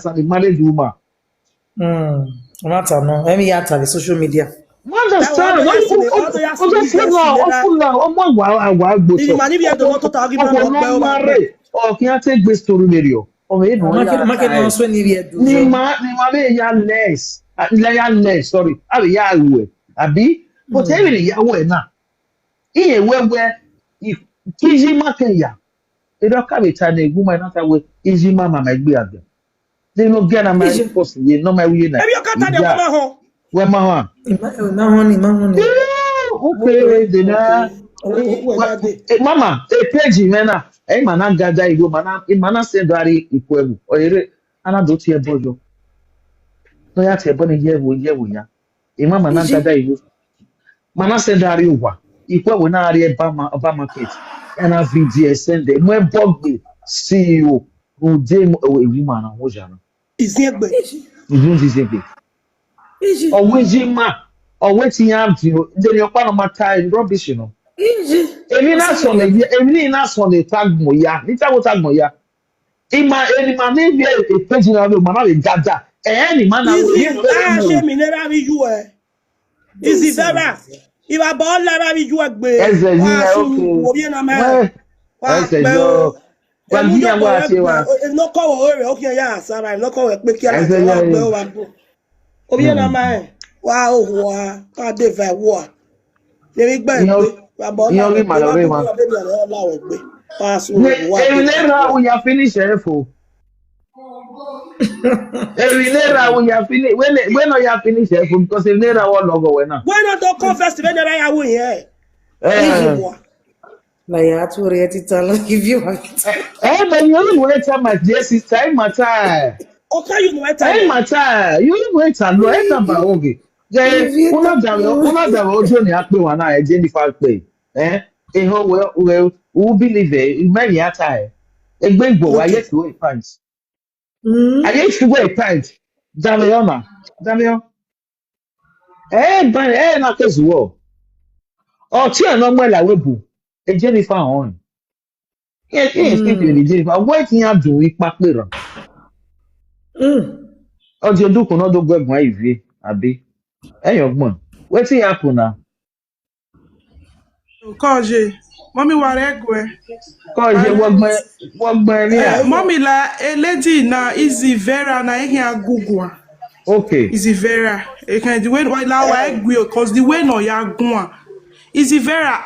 as a married woman. Matter no. Let me add to the social media. Understand? If take this story video. Market no so ni be do. Ni ma ya less. Ya less, sorry. Abi ya we. Abi, but even ya we na. Iye we Izzy market ya. They don't come a time woman not away. Izzy mama my be again. They no get a my post ye no my we na. you got that woman where ma Mahoni. okay then mama page mena mana gada igo mana sendari ikwebu oyere ana do tie bojo no ya tie bo ne yewo ya mama na gada igo mana sendari uwa ikwebu na ari ba market na video send mo bogbe CEO ude ewu mana hoja no Izegbe Izegbe Or waiting out you, then you're part of my time rubbish, you know. Emi na so le tag moya. Nita wo tag moya. Eni ma me be a page na lo mama be gada. Any man na we me never be you Izzy Vera. If I ball la be you agbe. Okay. Na ma. Well, if no call okay yeah, sorry, no call pe ki ala obi na ma. Wow, I did that war. There we go. We are finished, when you are finished, because if never one logo, when not come festival, I will here. Like I to read tell give you a but you wait my dear sister, time. Okay, you know time. You wait and wait about okay. Una da ojo ni ape wa na Jennifer pe eho we believe many ata egbe igbo wa yet to wait times I yet to wait times Damion na kezu wo o ti an mo la webu Jennifer on yes speak with Jennifer what yan do ipa pe ran o je du ko no do gbegbon ive abi Hey, young what's happen now? Koje, mommy waregwe. Koje, what my mommy la a lady na Izzy Vera na here Google. Okay. Izzy Vera. E can the way why now waregwe cause the way no ya gwa. Izzy Vera,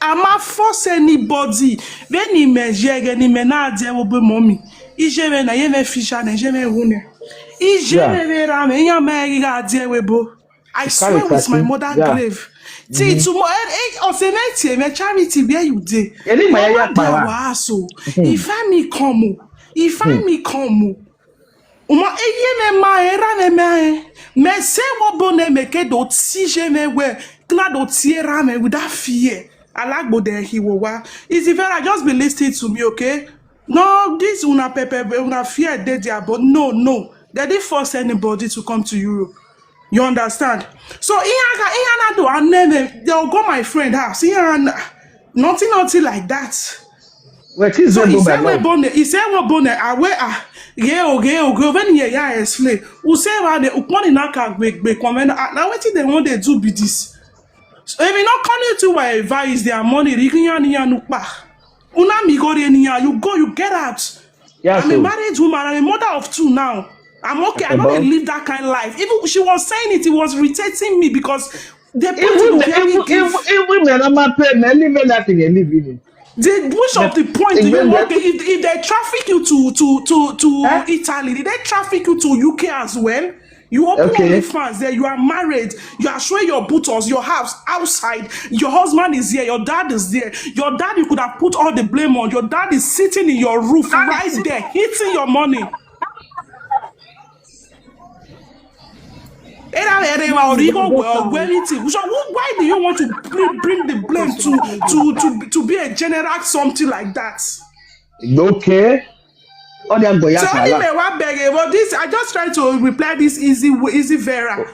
ama force anybody. When he measure ni menade wo be mommy. Ije na ye me fisha na je me wune. Ije Vera me ya me ga de webo. I swear with my mother grave. See tomorrow, me charity where you did. If I me come, uma eye ma era me se wo bone me ke do ti je me we kna do tiera me without fear. Alagbo there he wo wa. Is if I just be listening to me, okay? No, this una pepe una fear dead there, but no. They didn't force anybody to come to Europe. You understand? So they'll go my friend house. Nothing like that. What is so he said we're born aware when you explain. Who say the upon in now what they want they do be this. So if you not coming to my advice their money, you go, you get out. Yeah, I'm a married woman, I'm a mother of 2 now. I'm okay. I'm not gonna live that kind of life. Even she was saying it was irritating me because the which of the point do you want? If they traffic you to Italy, did they traffic you to UK as well? You open OnlyFans there, you are married, you are showing your booters, your house outside, your husband is here, your dad is there. Your dad, you could have put all the blame on. Your dad is sitting in your roof right there, hitting your money. So why do you want to bring the blame to be a general something like that? Okay. So anyway, well, this I just try to reply this Izzy Vera.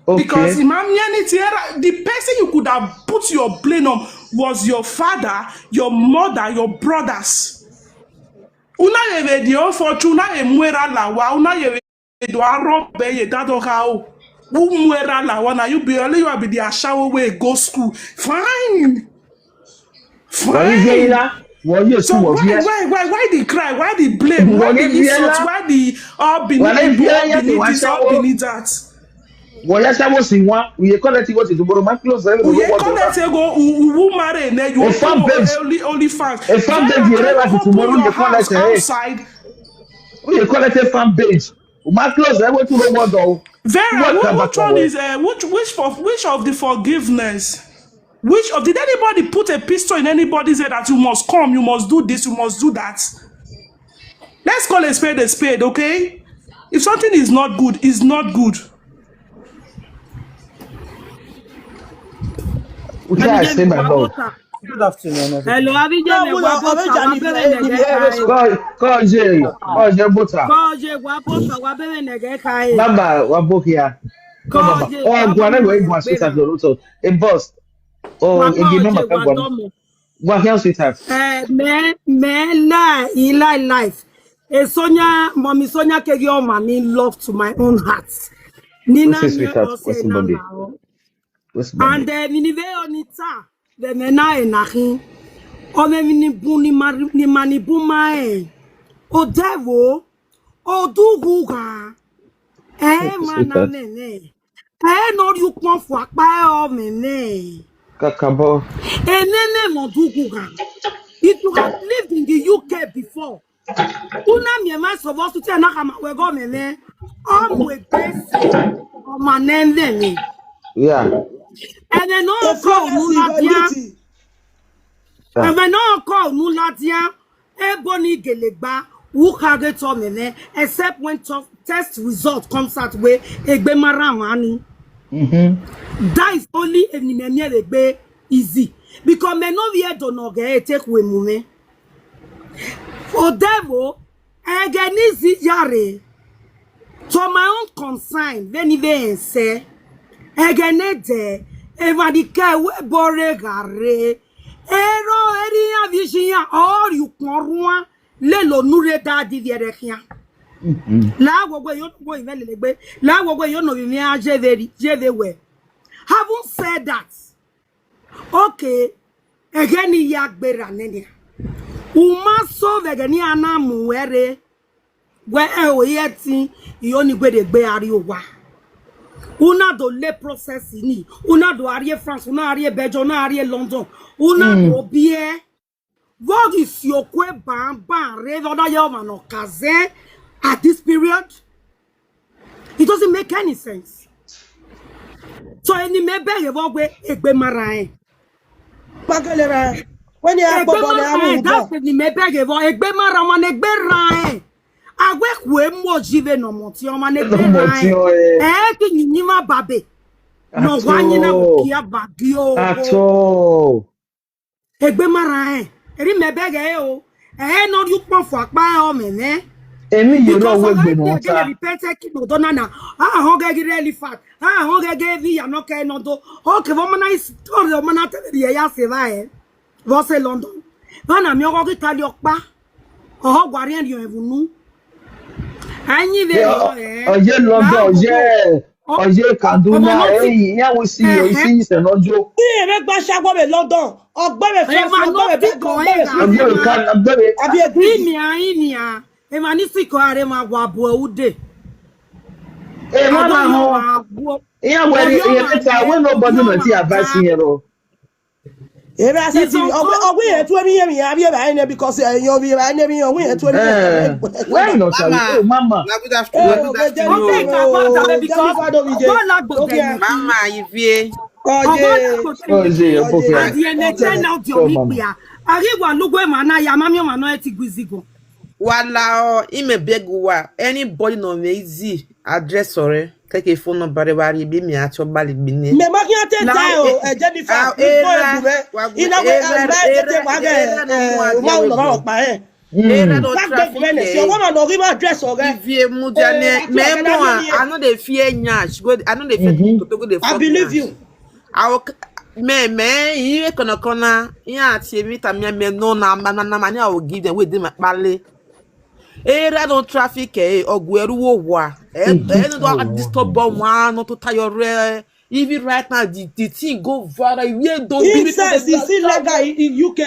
Okay. Because the person you could have put your blame on was your father, your mother, your brothers. Una the unfortunate do arobe ye dado how. Umwera la wana you be only you be the shower way go school. Fine. Fine. So why the cry? Why the blame? Why the insult? Why the all beneath this, all beneath that? Well, was in one. We call it what is the Boroma close. We call it go who marry and you only fans. A fan page you realize tomorrow you call it outside. We call it a fan page. My close, I went to the world. Vera, which one is which of the forgiveness? Which of did anybody put a pistol in anybody's head that you must come, you must do this, you must do that? Let's call a spade, okay? If something is not good, it's not good. Which I say my lord. Good afternoon. Hello, Abidjan. Call Jay Butter. Call Jay Waposa, Wabere Negeka. Baba, Wabokia. Oh, Guanabo was with us, also a boss. Oh, a number one. What else it has? Me, Eli life. Sonia, mommy Sonia Kegio, mommy, love to my own heart. Nina, and then Minive the mena enahin o me ni mani buma o devil o duguga mana nene no you pon fo apa o mene kakabo enene no duguga. If you have lived in the UK before una me ma supposed to tell na kama we go mene o we base o manende yeah. And then no call Mulatia. And then no call Mulatia. Ebony Gelegba, who can get on me, except when test result comes out way, Egbe Maramani. That is only a Egbe easy. Because me no vie do no get take we mume. For devil, again easy yare. To my own consign, then even say. Egenede evadika we bore gare ero eri avishia or you konrua lelo nure da di vierekia la gogo yo go ivelegbe la gogo yo no mi ajeve having said that okay egeni yagbera nenia uma so vegeni anamu were we oyeti yo ni gbedegbe ari owa. Una do le process ni una do arrière France una arrière Belgium una arrière London una do bien vogue si okwe ban revoda yo mano kaze at this period. It doesn't make any sense. So any mebe revogue egbe mara Bagelera when you are bobole that's the mebe revogue egbe mara man egbe ra Awek we mo jive no moti o ma ne be na ti nyima babe no wanyi na kia bagio ato egbe mara eri mebege o no yu pon fo apa o mene emi ye no we gbe mo ta repeat ki do na na ho gege really fat ho gege vi ya no ke no do o ke wo mana story o mana te ya se va vo se London bana mi o ko ki tali opa o gwari en yo evunu Anyi ve oje London oje Kaduna ya we see you see se nojo e me gba sagbo be London Ogbeide fe Ogbeide kan Ogbeide abi agree mi ayinia e ma ni siko are ma gwa bo ude e ma na ho ya we e we nobody no ti advice here o Ebe asati Ogbeide tu emi yemi abi ba ene because yo bi ba ene mi Ogbeide tu emi why not mama Good afternoon. Mama Ivie. Oje Wala ime beguwa anybody no easy address ore take phone number bari bi mi acho bali bini me ma kian te ta o Jennifer ina we te wa ge wa lo ba pa era do traffic si o ma no ri ma address ore Ivie mu jane me mo I no dey fear nyash go I no dey fear to go dey I believe you me you kona ya ti mi ta me no na I will give them with them pale Era no traffic Ogweru wa. No do disturb one not to tire. Even right now, the thing go viral. We don't be Incest is illegal in UK.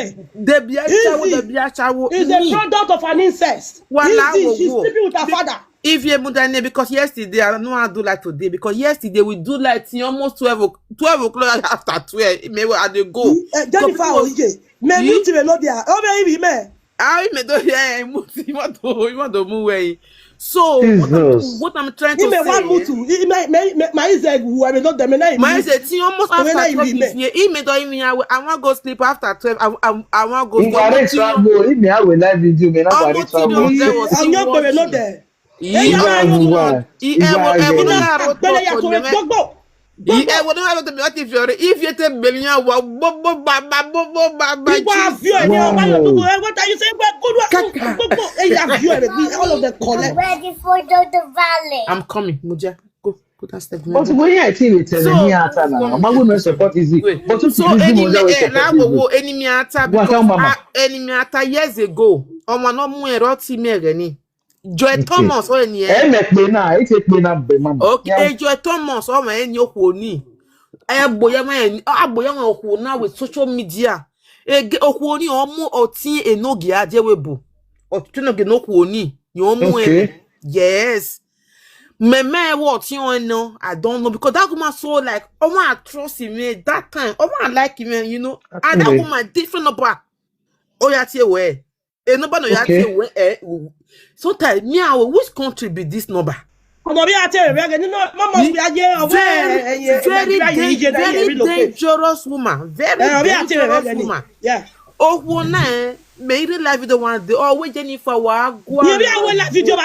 Is a product of an incest. Izzy, she's sleeping with her father. If you mutane, because yesterday I don't know how to do like today, because yesterday we do like almost 12 o'clock after 12. Maybe I dey go. Jennifer Oije, me meet me no there. Oh me me. I me do here. You want to move away. So what I'm trying to say. One mutu. My Izzy who I not them. My Izzy almost after 12. He me do even I want go sleep after 12. I want go. I will live video. Me na go travel. I'm not there. I'm coming, Muja. Go put that step. But when I see it, I'm going to support Izzy. But so enemy attack years ago. Joy Thomas o ni okay Joy Thomas o ma eni okwo ni aboya ma okwo na with social media okwo ni omu otin enogi ajewebu otunoge no okwo ni omu yes meme what you know I don't know because that woman so like I trust him that time I like him you know and that woman different about ya tie we nobody ya tie we sometimes me which country be this number very dangerous woman yeah oh na made a live video one day always Jennifer wa gwa video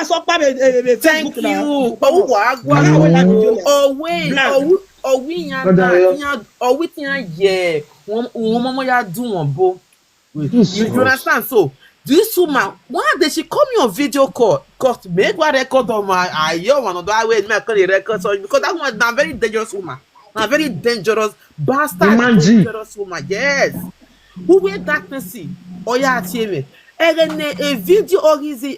thank you we ya do one bo you understand so this woman, why did she call me on video call? Cause make one record on my one of the way make a record so because that one is a very dangerous woman. A very dangerous bastard dangerous woman. Yes. Who will darkness see? Oh yeah, TV. And then a video or easy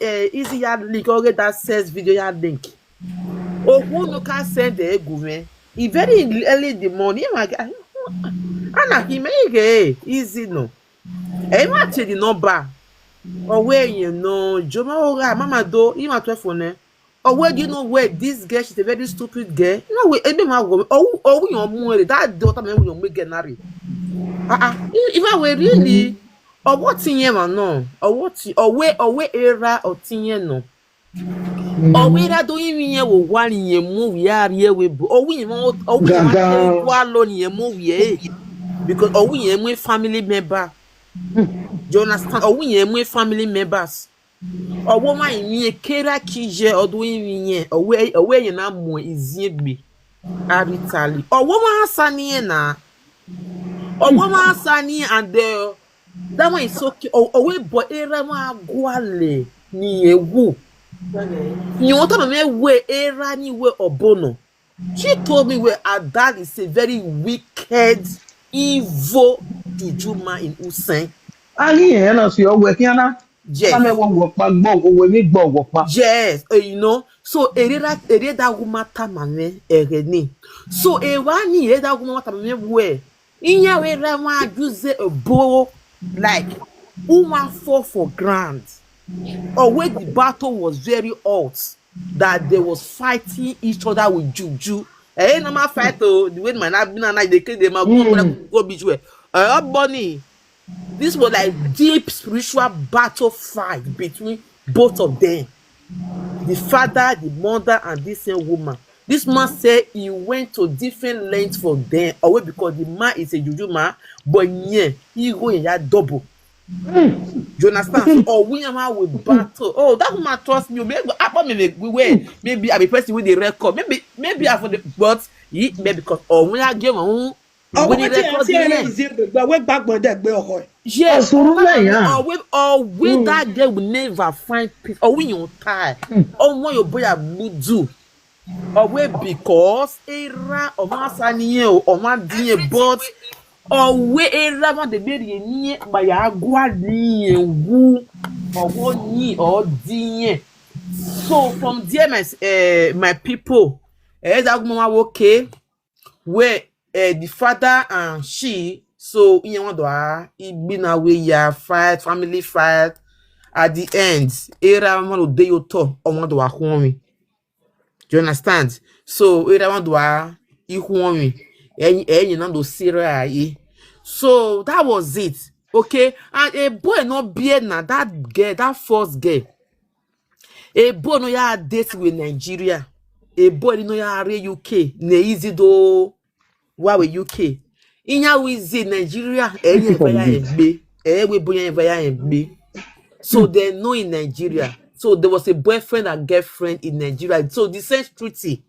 yard link or that says video yard link. Oh who no can send the government. He very early in the morning. Anna he make easy no. I want to the number. Where you know, Joma Mama do you my telephone. Or where do you know where this girl she's a very stupid girl? No way, any man go. Oh, we are more that daughter man will make get married. If I were really, or what in year no, or what or where era or 10 year no. Or where I do even year with 1 year movie here with or we want alone year movie because we family member. Do you understand? Or we family members. Or woman in kera kije or doing me away you now more easy be aritali. Or woman sani na. Or woman sani and that one is okay. Or we boy era ma guale ni ewu. You want to know where era ni we obono. She told me where her dad is a very wicked, evil jujuma in Usain. Yes, you know. So that woman tamame ereni. So ewani that woman tamame where inya we rama use a bow like woman fall for grand. Or where the battle was very hot, that they was fighting each other with juju. No ma fight the way my na they kill them go beach way. Bunny. This was like deep spiritual battle fight between both of them. The father, the mother, and this same woman. This man said he went to different lengths for them. Away because the man is a juju man, but yeah, he go in that double. You understand? So, we am with battle. Oh, that woman trust me. Maybe I be person with the record. Maybe I for the but maybe because we are give when the record yes, we that girl will never find peace. Or when you tired. Or when your boy a do. Or we because era or masaniye or man but or we era man the baby by a guardian woo or one year or dinner. So from there, my people, that woman okay, where the father and she, so in one door, it been away, yeah, fight, family fight. At the end, era one day you talk on one door home. Do you understand? So era one door, you home, and you know those serious. So that was it. Okay, and a boy not be now that girl, that first girl. A boy no ya date with Nigeria. A boy no ya re UK. Ne easy do wa we UK. Inya wizi Nigeria enye vaya embe. We boy vaya embe. So they know in Nigeria. So there was a boyfriend and girlfriend in Nigeria. So the same treaty.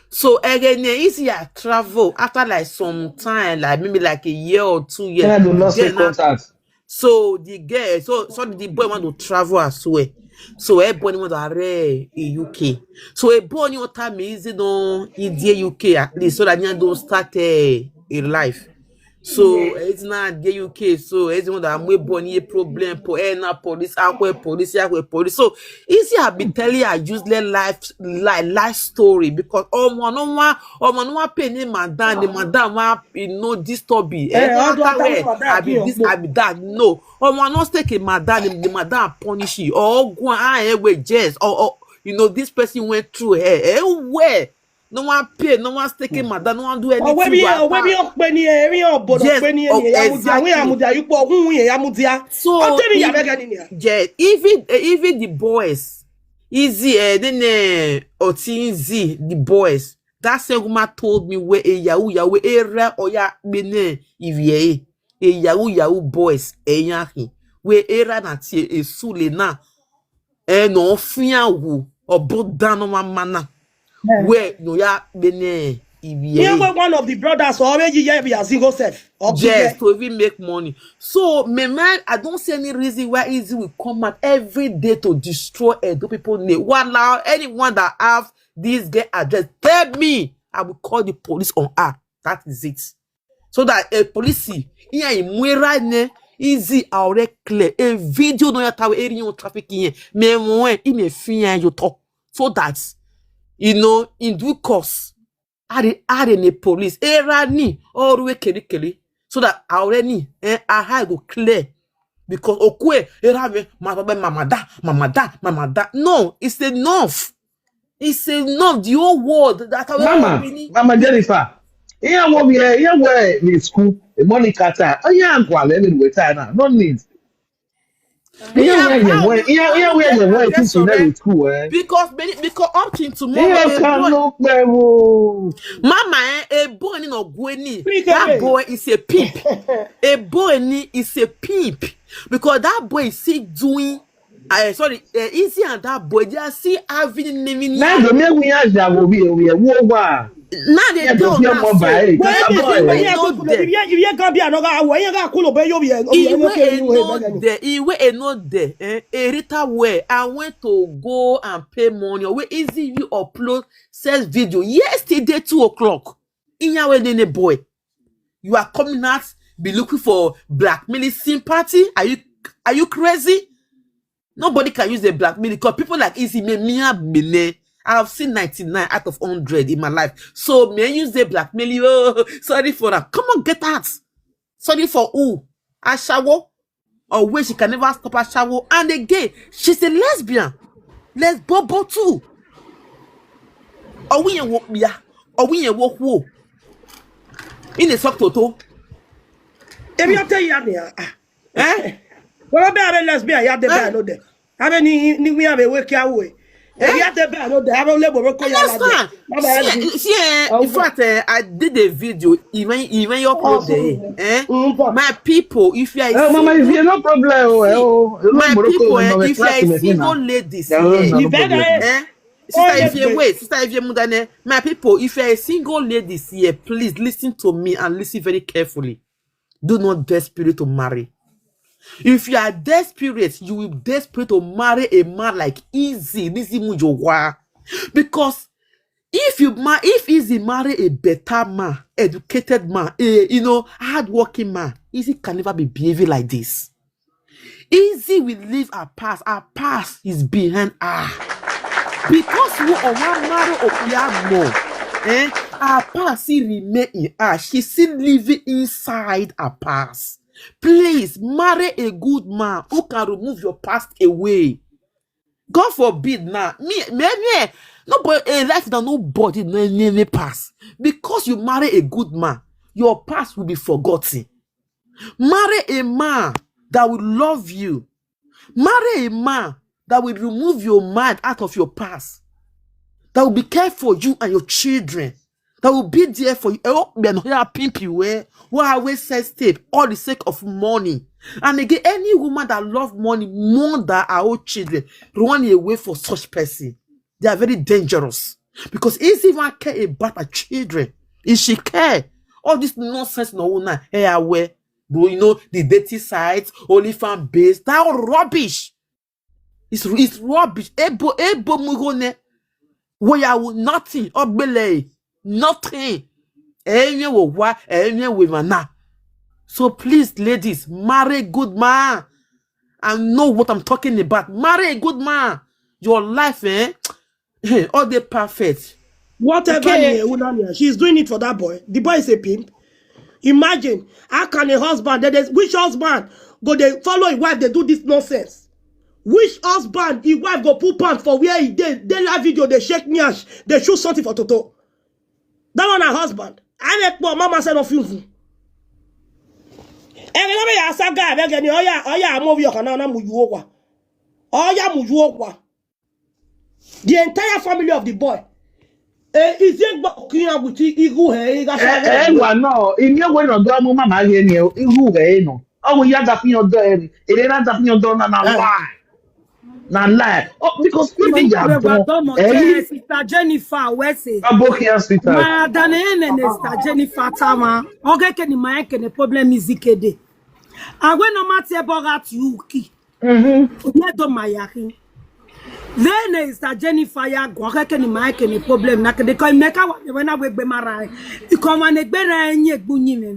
So again, easy travel after like some time, like maybe like a year or 2 years. Yeah, do not say contact. So the girl, so the boy want to travel as well. So everybody want to array in UK. So a boy you time easy no in the UK at least so that you don't start a life. So it's not the UK. So it's one that I'm born a problem for police, police. So easy have been telling a useless life story because no one pay name madam you know disturbing. I be this, I be that. No, not take a madam, the madam punish you or go with just or you know this person went through her. Where? No one pay, no one taking madam, no one do anything. So even the boys, Izzy, then Otinzi, the boys. That same woman told me where a Yahoo era or ya bene ivie a Yahoo boys yahi where era na tie a sule na no fian wu or both down on one manner. Where no ya bene one of the brothers already be a single self. Yes, to even make money. So my man, I don't see any reason why Izzy will come out every day to destroy Edo people name. One now, anyone that have this girl address, tell me, I will call the police on her. That is it. So that a police here in right now, Izzy already clear a video no yata we area traffic here. Me one in a fian you talk so that you know in due course. Are in the police era ni all the way keli so that already I go clear because okwe era me mama da no it's enough the whole world that Mama Jennifer here what we here where in school Monica ta yeah kwale me we ta na no need here where to school because up till tomorrow mama a boy no gweni that boy is a peep a boy ni is a peep because that boy is still doing Izzy and that boy they are still having naming now the me we have that will be over now they don't I went to go and pay money where Izzy you upload says video yesterday 2 o'clock in your way boy you are coming out be looking for blackmailing sympathy are you crazy? Nobody can use the blackmail because people like Izzy me I've seen 99 out of 100 in my life. So may I use the blackmail? Oh, sorry for that. Come on, get out. Sorry for who? A shower? Or where she can never stop a shower. And again, she's a lesbian. Lesbobo too. Or we ain't walk me. Or we ain't walk who? In a sock toto. If you tell you, well, I lesbian, you have the bad, no, there. How many we have a work away? You have the bad, no, there. I don't label record. In fact, I did a video, even your problem. My people, if you are Mama, if you no problem, my people, if you are a single ladies, sister, if you mudane, my people, if you are a single ladies here, please listen to me and listen very carefully. Do not desperate to marry. If you are desperate, you will desperate to marry a man like Izzy, because if Izzy marry a better man, educated man, hardworking man, Izzy can never be behaving like this. Izzy will leave her past. Her past is behind her. Because we are marry Okuya more, her past still remain in her. She still living inside her past. Please marry a good man who can remove your past away. God forbid now. Nobody a life that nobody no pass. Because you marry a good man, your past will be forgotten. Marry a man that will love you. Marry a man that will remove your mind out of your past. That will be care for you and your children. That will be there for you. Pimp you who always says tape all the sake of money. And again, any woman that loves money more than our own children, run away for such person. They are very dangerous. Because if even care about her children, if she care, all this nonsense no one aware. You know, the dating sites, only fan base, that all rubbish. It's rubbish. Ebo mugone. We are nothing. Ogbeide. Nothing. So please, ladies, marry a good man. I know what I'm talking about. Marry a good man. Your life, all the perfect. Whatever Okay. she's doing it for that boy. The boy is a pimp. Imagine, how can a husband, which husband go they follow his wife, they do this nonsense? Which husband, his wife go put pants for where he did, they live video, they shake nyash, they shoot something for Toto. That one a husband. I make more mama said of you. And remember ya saga, begin, I'm over your canal, mujuokwa. Mujuokwa. The entire family of the boy. Is it with Igu? No, in your way of Domo Mama, Igu, no. Oh, we have your door, it ain't your door, and lie. Now lie. Oh, because people are doing Sister Jennifer Wesley. a book here, sweetheart. Madame and Sister Jennifer Tama. Okay, can you make any problem is ikede? And when no matter about Yuki. Uyedo mayaki. Then Sister Jennifer ya go okay, can you make any problem? Na kede ko make when I we be marai. Because when egbere enye egbunyi me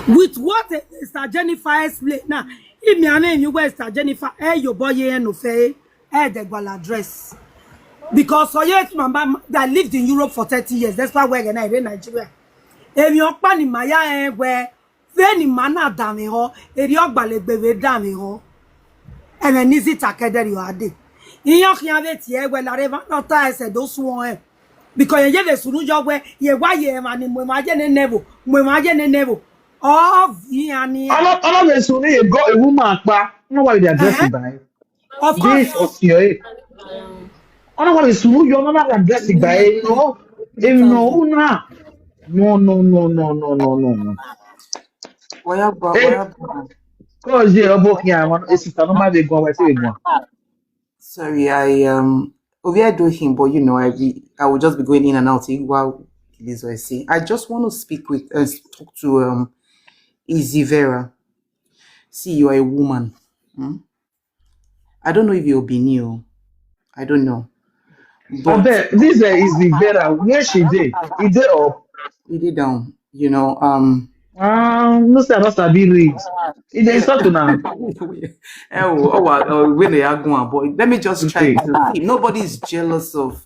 with what Sister Jennifer explain now. If me and you were Sister Jennifer, your boy no fair, the gwala address. Because so yes, mama that lived in Europe for 30 years. That's why we're gonna in Nigeria. If you pan in Maya where any mana dame ho, if you gbale bebe dame ho, and then Izzy takeder you are there. In your kiavet here where la reva not said those one. Because you have a sunu job where you why you and imagine never, never. Of yani. All of the Sunni got a woman, but no why they address it by Of this course. or your. I don't want to sue you, not address it by no. No, no. Because you're both here, one is a normal they go away. Sorry, overdo him, but you know, I will just be going in and out while this I say. I just want to speak with talk to Izzy Vera. See, you are a woman. I don't know if you're Benio. I don't know. But this is the Vera. Where she did? It did up. It did down. You know, no say about Sabi reads. It is not now. when they are going, but let me just try to see. Nobody is jealous of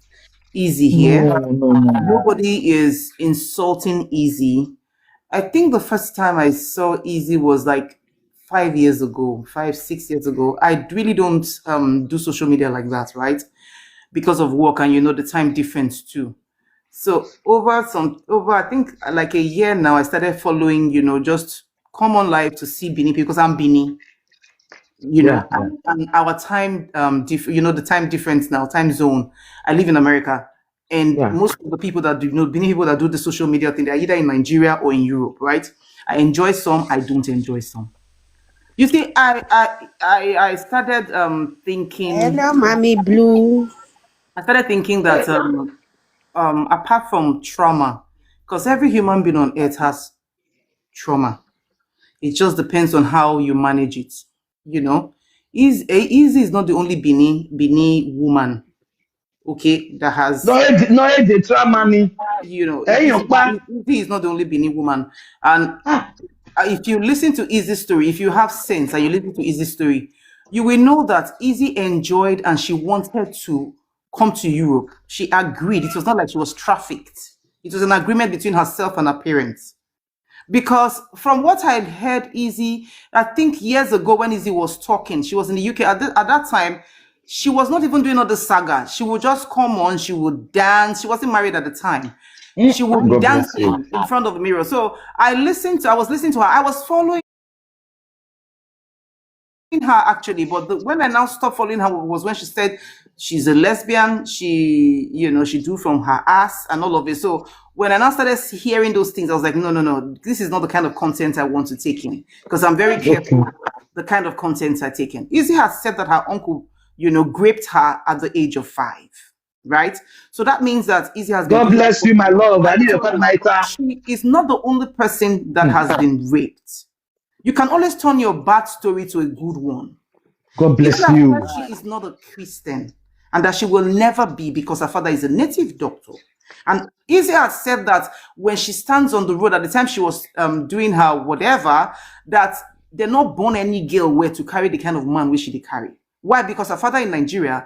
Izzy here. No. Nobody is insulting Izzy. I think the first time I saw Izzy was like 5 years ago, 6 years ago. I really don't do social media like that, right? Because of work and you know the time difference too. So over I think like a year now, I started following, you know, just come on live to see Bini because I'm Bini. You know, and our time you know the time difference now, time zone. I live in America. And most of the people that do, you know, Bini people that do the social media thing, they're either in Nigeria or in Europe, right? I enjoy some, I don't enjoy some. You see, I started thinking. Hello, Mommy Blue. I started thinking that apart from trauma, because every human being on earth has trauma, it just depends on how you manage it. You know, Izzy is not the only Bini woman, okay, that has no the trauma. You know, Izzy is not the only Bini woman, and if you listen to Izzy's story, if you have sense and you listen to Izzy's story, you will know that Izzy enjoyed and she wanted to come to Europe. She agreed. It was not like she was trafficked. It was an agreement between herself and her parents. Because from what I heard, Izzy, I think years ago when Izzy was talking, she was in the UK. At that time, she was not even doing all the saga. She would just come on, she would dance. She wasn't married at the time. She would be God bless you. dancing in front of the mirror. So I was listening to her. I was following her actually, but when I now stopped following her was when she said she's a lesbian. She do from her ass and all of it. So when I now started hearing those things, I was like, no, this is not the kind of content I want to take in, because I'm very careful the kind of content I take in. Izzy has said that her uncle, raped her at the age of 5. Right? So that means that Izzy has been. God bless you, my love. I need a call my car. She is not the only person that has been raped. You can always turn your bad story to a good one. God bless you. She is not a Christian, and that she will never be, because her father is a native doctor. And Izzy has said that when she stands on the road, at the time she was doing her whatever, that they're not born any girl where to carry the kind of man which she carry. Why? Because her father in Nigeria,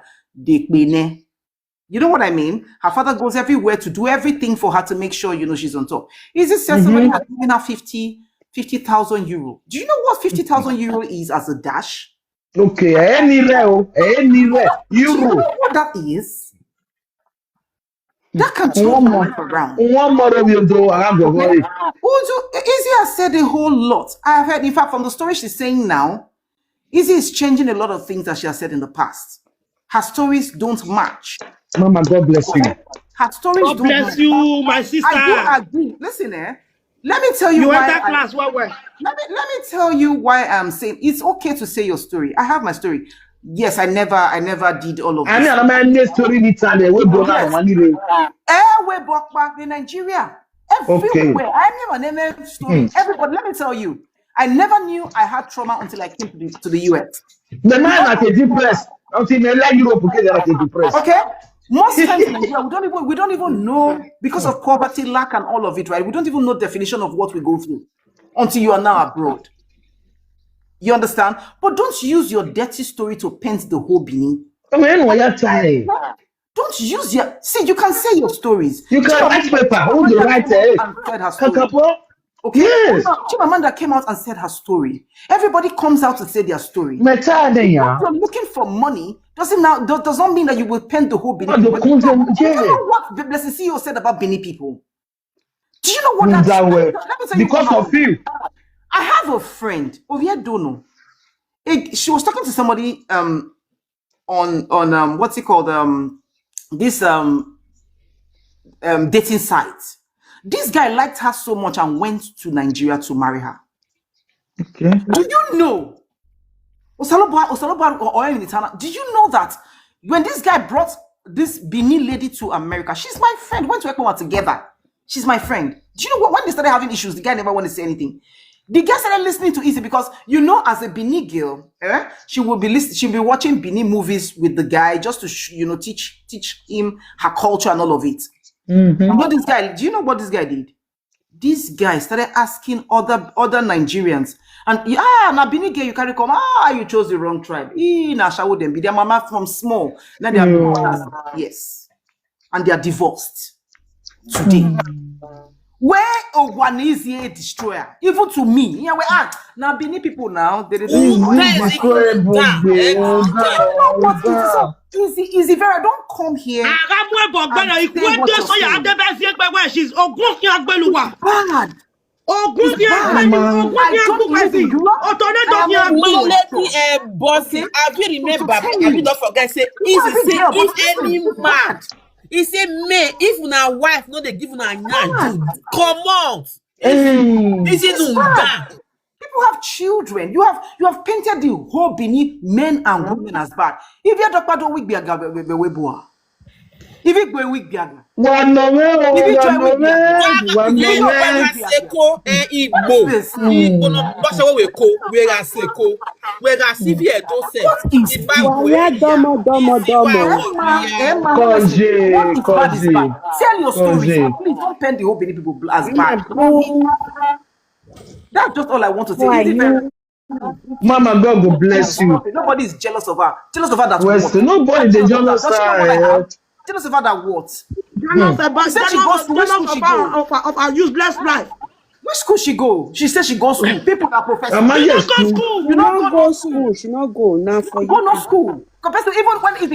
you know what I mean? Her father goes everywhere to do everything for her to make sure, she's on top. Izzy says somebody has given her 50,000 euro. Do you know what 50,000 euro is as a dash? Okay, anywhere. Do you know what that is? That can turn your life around. One more of you do. I have to worry. Izzy has said a whole lot. I have heard, in fact, from the story she's saying now, Izzy is changing a lot of things that she has said in the past. Her stories don't match. Mama, God bless you. Her stories God don't bless match. you, my sister. I do agree. Listen, let me tell you You why. went that class, what? Let me tell you why I'm saying it's okay to say your story. I have my story. Yes, I never did all of this. I mean, I'm a story in Italy. We go now. In Nigeria, everywhere. I never story. Everybody, let me tell you, I never knew I had trauma until I came to the US. The man that is depressed. Until they let Europe get that is depressed. Okay. Most times in Nigeria, we don't even know, because of poverty, lack, and all of it, right? We don't even know definition of what we go through until you are now abroad. You understand? But don't use your dirty story to paint the whole Benin. I mean, why you trying? Don't use your... See, you can say your stories. You can write paper. Who the writer? Okay. Yes. Chimamanda came out and said her story. Everybody comes out to say their story. If you're looking for money, does not mean that you will paint the whole Benin people. Do you know what the Blessing CEO said about Benin people? Do you know what that is? Let me tell you, because of you. I have a friend, Ovia Dono. She was talking to somebody on what's it called? This dating site. This guy liked her so much and went to Nigeria to marry her. Okay. Do you know? Do you know that when this guy brought this Benin lady to America, she's my friend. Went to Ecuador together. She's my friend. Do you know what? When they started having issues, the guy never wanted to say anything. The guy started listening to Izzy because, as a Benin girl, she'll be watching Benin movies with the guy just to teach him her culture and all of it. And what this guy, do you know what this guy did? This guy started asking other Nigerians, and now Benin girl, you carry come, you chose the wrong tribe. Now show them be their mama from small. Now they are yes, and they are divorced today. Where one is a destroyer, even to me. Yeah, now Benin people now they Easy very don't come here. She's don't forget, say, if any man, he say, "May if una wife no dey give una nyan, come out." This is bad. People have children. You have painted the whole Benin men and women as bad. If you talk about weak biaga, if you go weak biaga, tell your stories. Please don't paint the whole Benin people as bad. That's just all I want to say. Who are Is it very you? Mama, God will bless you. Nobody is jealous of her. Jealous of her that West, what? nobody they Jealous of her. jealous Does she know what I her. have? Jealous of her that what? Jealous She about said she goes jealous to which school jealous she go? of her useless life. Which school she go? She said she goes school. People are professors. Am I She yes don't go school? school. She You don't not go no go school. school. She not go. Now for Go you no to school. Compared to even when if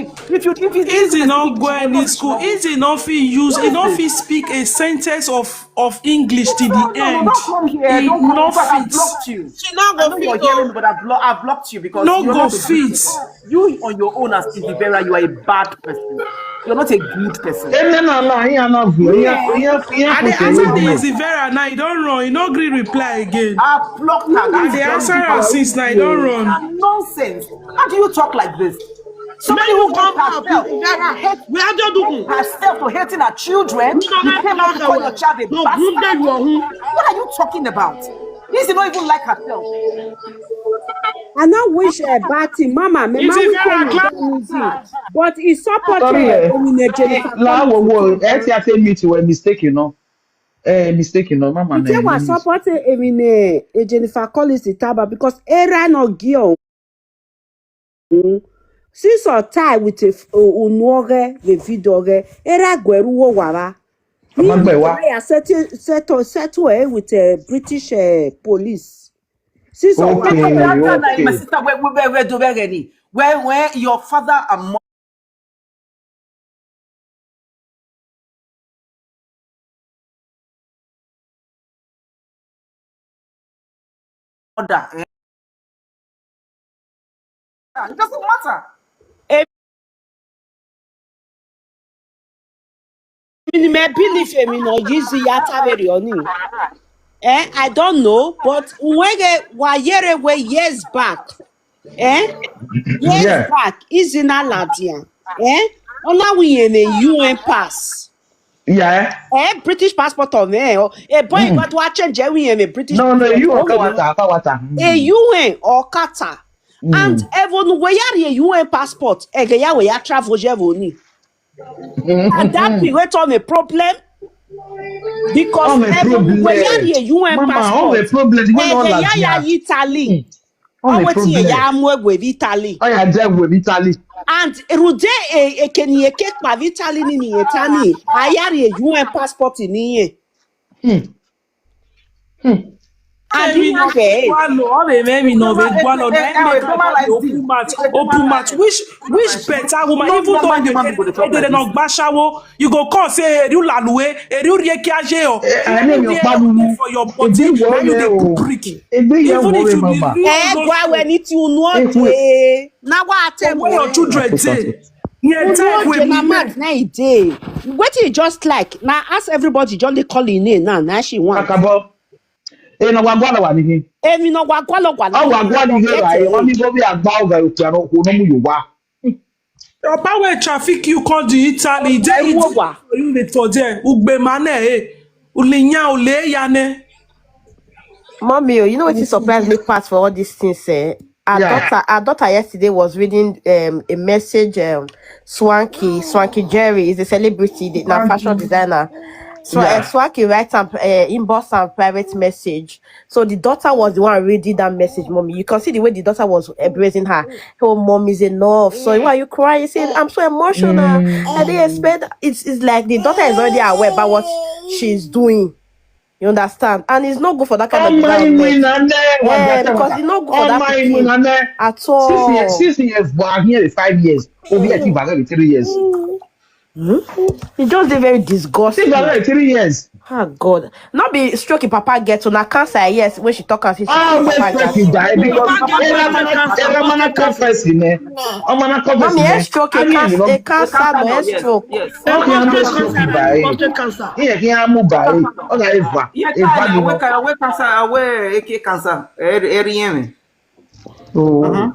it's easy Izzy to not speak, go she go any talk, she school. not go. Izzy not fit use. What He is not this? fit speak a sentence of English to the No, end. don't come here. He Don't come. In not fact, I've fit. blocked you. She not I go know fit you're hearing go. me, but I've blocked you because No you're go not a good fit. person. You on your own as Izzy Vera, you are a bad person. You're not a good person. Ene na la ihe na vu me. ihe I dey push answer away the there. Izzy Vera now. He don't run. He no gree reply again. I blocked her. I That's dey very answer deep. her since now. He don't run. Nonsense. How do you talk like this? May Somebody you who hates come up, herself, Vera. hate, We are just hate doing. herself for hating her children. You know You that came out to plaza call your well. child a No, wounded bastard. you are who? What are you talking about? This is not even like herself. I not wish a bad thing, Mama. Me ma Izzy we tell Vera you clap. down easy, but he support Sorry Jennifer la Collins wo to wo talk. ti ate me to a mistake no. Mistake no mama He na say ene what ni. support Jennifer Collins to taba because era no gio. Since or tie with a unuore the vidore era gweru wo wara. Me and Amagbe wa. I settle with British police. Since or But wara. Okay, my okay. sister, where your father and mother, it doesn't matter. Me believe me no yizi yata very oni. I don't know, but when years back, years Yeah. back, is in Aladia, ona we in a UN pass, Yeah. British passport of a boy got to change we in a British No, no, passport you of akawata. a UN or Qatar, and Mm. even we are a UN passport, ya we are travel jevoni. At that period on a problem. Because Oh, my even problem. we are a UN Mama, oh, passport, my problem. You know ya Latvia. Italy. Oh, Oh, my what ya problem. amwe Italy. Oh, yeah, there with Italy. And rude keni eke pa Italy ni etani. Ayari a UN passport ni. Hmm. Hmm. And Maybe in no a gualo. All the maybe no gualo. Then make her Normal come like the this. open match. Which better woman? Even though they not bashawo, you go call say you lalue, you riekaje o. I name your padu. For your Egbe body, now you wo dey o. brick. Egbe ye Even wo if we you be mama. real no boy when it you know Ehwe. de. Na wa from where your atemo. children dey. Near time Uno we de na me. mad na ide. What you just like now ask everybody John they call in name now she want. Kakabo. No wagwa wa ni. Emi no wa gwalogwa na Oh, wagwa ni he ra e. Won mi go bi agba oga oku ano ko no mu yo wa. Your power traffic you call the Italy. They Ewo easy wa. for you wait for there. Ugbe mane ulinya ule yane. Mommy, you know what is surprised me part for all these things, eh? Yeah. Our daughter yesterday was reading a message. Swanky Jerry is a celebrity, now fashion designer. So Yeah. Swanky writes an inbox and private message. So the daughter was the one reading that message, mommy. You can see the way the daughter was embracing her. Oh, mom is enough. So why are you crying? Saying I'm so emotional. I didn't expect. It's like the daughter is already aware about what she's doing. You understand? And it's not good for that kind of My development. winner Because it's not good for that my pikin winner at all. 6 years but here 5 years. Obi ati baga 3 years. It's just very See disgusting. baga 3 years. Oh God. Not be stroking Papa get to na cancer, yes, when she talk and say she Always Papa stroke get. it die because Papa get Eramana conference ne. Omana conference Mommy, a ne. stroke, I mean, you know, a cancer, no, a Yes, stroke. yes. okay, I'm just cancer stroke it and by. prostate cancer. Here can move by. Okay, Eva. Eva ni no. Awe cancer, awe AK cancer. Eriyeme. Oh.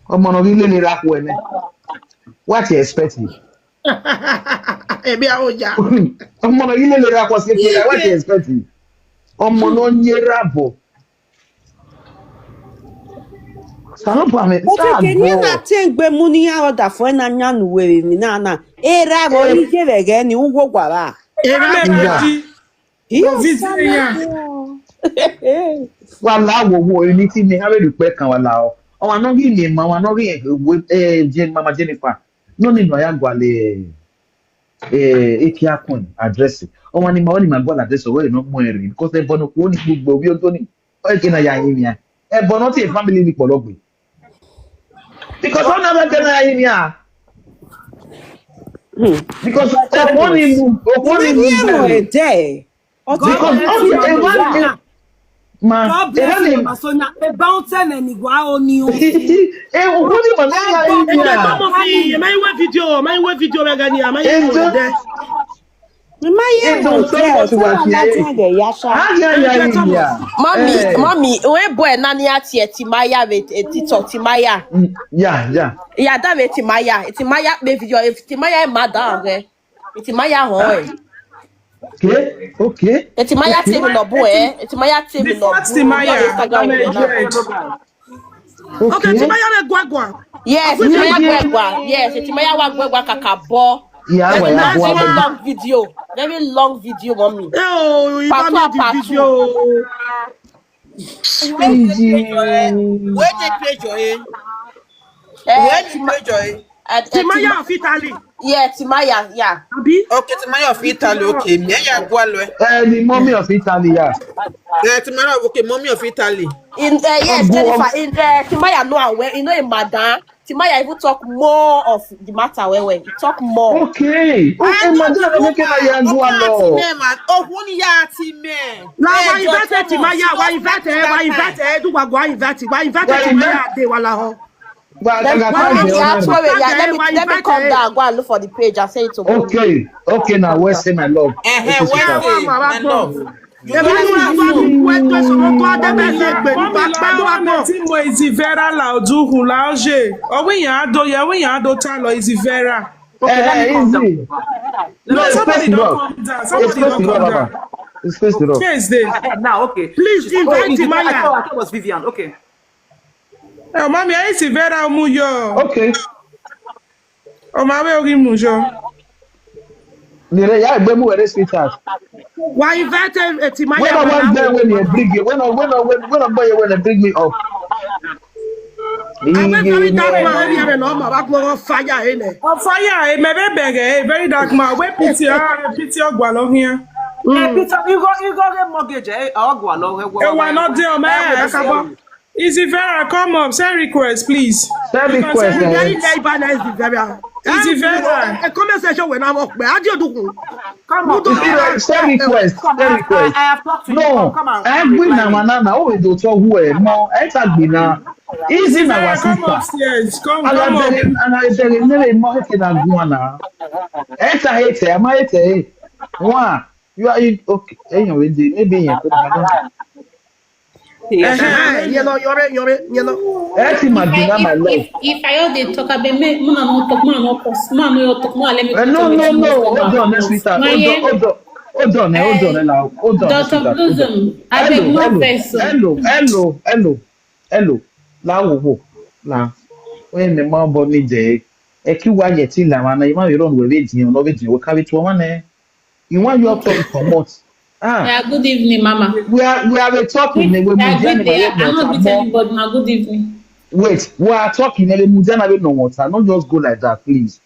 Omo no really ni rap we ne. What you expecting? Ebi aoja. Omo no really ni rap was what you expecting? Omo no nyerabo. Salopa me. But can you not think be money out of when I know where me na. Era go ije vege ni ugo gwara. Era Yeah. Ready? He Go visit ya. Wala wo unity me have to pay kan wala o. O wa no gi ni ma wa no ri mama Jennifer. No ni no ya gwale eki akun address. O wa ni ma gwale address o we no mo eri because e bono ko ni gbogbo bi o to ni. O ke na ya yin ya. E bono ti family ni pologbe. Because o na be na ya yin ya. Because oponi mu a day. because God bless you, Mama Sonia. A bouncer and Igua oni o. Oponi ma na ya yin ya. Mama fi, my video megani, my there. Mommy, we boy nani ati Timaya with TikTok Timaya. Yeah. Yeah, that with Timaya. Timaya me video if Timaya madam eh. Timaya hoy. Okay. Timaya team no boy. Timaya team no boy. Okay, Timaya me gwagwa. Yes, Timaya gwagwa. Yes, Timaya wa gwagwa kakabo. Yeah, very long video. Very long video, mommy. Oh, you got the video. Where they play joy? Where they play joy? Timaya of Italy. Yeah, Timaya, yeah. Abi? Okay, Timaya of Italy, okay. Me ya gwalwe. The mommy of Italy, yeah. Yeah, Timaya, okay, mommy of Italy. Yes, Jennifer, in Timaya no where you know in Madam, Timaya even talk more of the matter where you talk more. Okay. Okay, madam, make na ya gwalo. Oh, one ya time. Why invite Timaya? Why invite? Do what? Why invite Timaya? They wala ho. Let me come down, go and look for the page and say it to me. Okay, now where's my love? My love. Izzy Vera laudu hulauje. Owe yan do talo Izzy Vera. Easy. No, somebody don't come down. Somebody don't come down. It's face it up. Yes, they. Now, okay. Please invite Timaya. I thought it was Vivian. Okay. Oh, mommy, I see Vera muyo. Okay. Oh, mama, ogi mujo. Nire ya egbe mu were sweetheart. Why invite Timaya? When I was there when you bring you, when I boy when they bring me up. I'm very dark man here and all my fire in it. Oh, fire, maybe beg, very dark man. Where pity ogwalo here. Peter, you go get mortgage, Ogwalo. We're not there, man. Izzy Vera, come up. Send request, please. Send request. Izzy Vera. A conversation when I'm up. How do you do? Come on. Send request. I have talked to you. No, I'm going now. Oh, we don't talk who more. I tag me now. Izzy now, come upstairs. Come up. And I tell you, never more than a guana. Enter hate. Am I hate? One. You are okay. Anyway, maybe you could have. You know. If I all they talk about me, no talk, man no cause, man no talk, man let me. No. Hold on, sweetheart. Hold on. Dr. Blossom, I beg no person. Hello. La wo. La. When the man born me there, ki wa ye ti la wana, you want you run we wetin, no wetin, we carry to one eh. You want your talk comot. Yeah, good evening, Mama. We are talking. I'm not with anybody. Now, good evening. Wait, we are talking. No water. Not just go like that, please.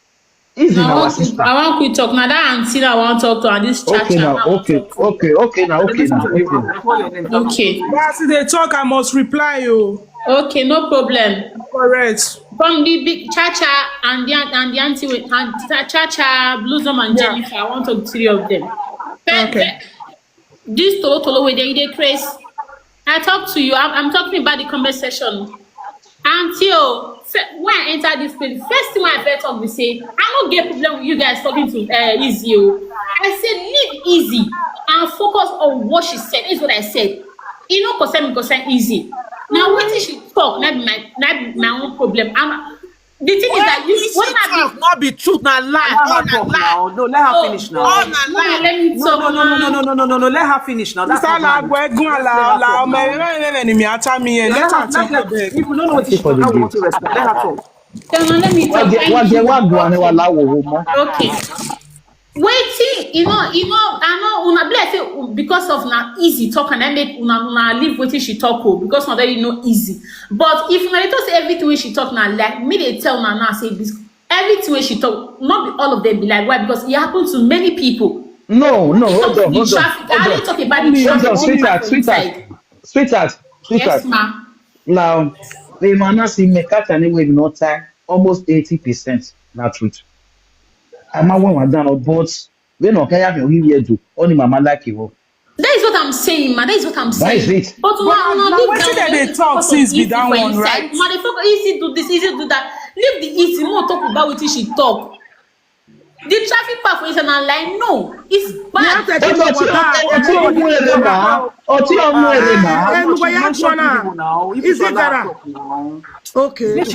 Izzy our sister. I want to talk now. That auntie I want to talk to and this chat. Okay now. Okay. As they talk, I must reply you. Okay, no problem. Correct. From the big Chacha and the auntie with Chacha, Blossom and Jennifer, I want to talk to three of them. Okay. This total way they Chris. I talk to you. I'm talking about the conversation. Until when I enter this place, first thing I better talk we say, I don't get problem with you guys talking to Izzy. I said leave Izzy and focus on what she said. Is what I said. You know, concern Izzy. Now what is she talk? Not my own problem. The thing is that you want to not be truth, not lie. No, let her finish now. Let me talk. No, let her finish now. That's not let her talk. If you don't know what she's talking about, let her talk. Let me talk. Okay. waiting, I know una be like say because of na easy talk and I make una leave waiting she talk because now that easy. But if una dey talk say everything wey she talk na like me dey tell una now say this everything wey she talk, not be all of them be like why because it happen to many people. No, hold on. I only talk about the Hold on, sweetheart. Yes, ma. Now, the man see me catch anyway no time, almost 80% na truth. I'm not one done but we no can have you do only mama like you. That is what I'm saying, man. That is what I'm saying. That is it. But now wetin dem dey talk since be that one, right? Man, they talk easy do this, easy do that. Leave the easy. More talk about what she talk. The traffic part for inside line, no, it's bad. Is it better? Okay. When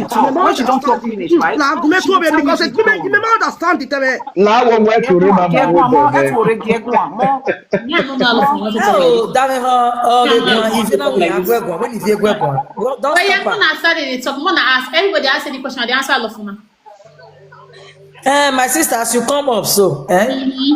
she don't talk finish, right? Now, because you may understand it. Now, when we're to remember, everybody ask any question, they answer all of them. My sister, as you come up, so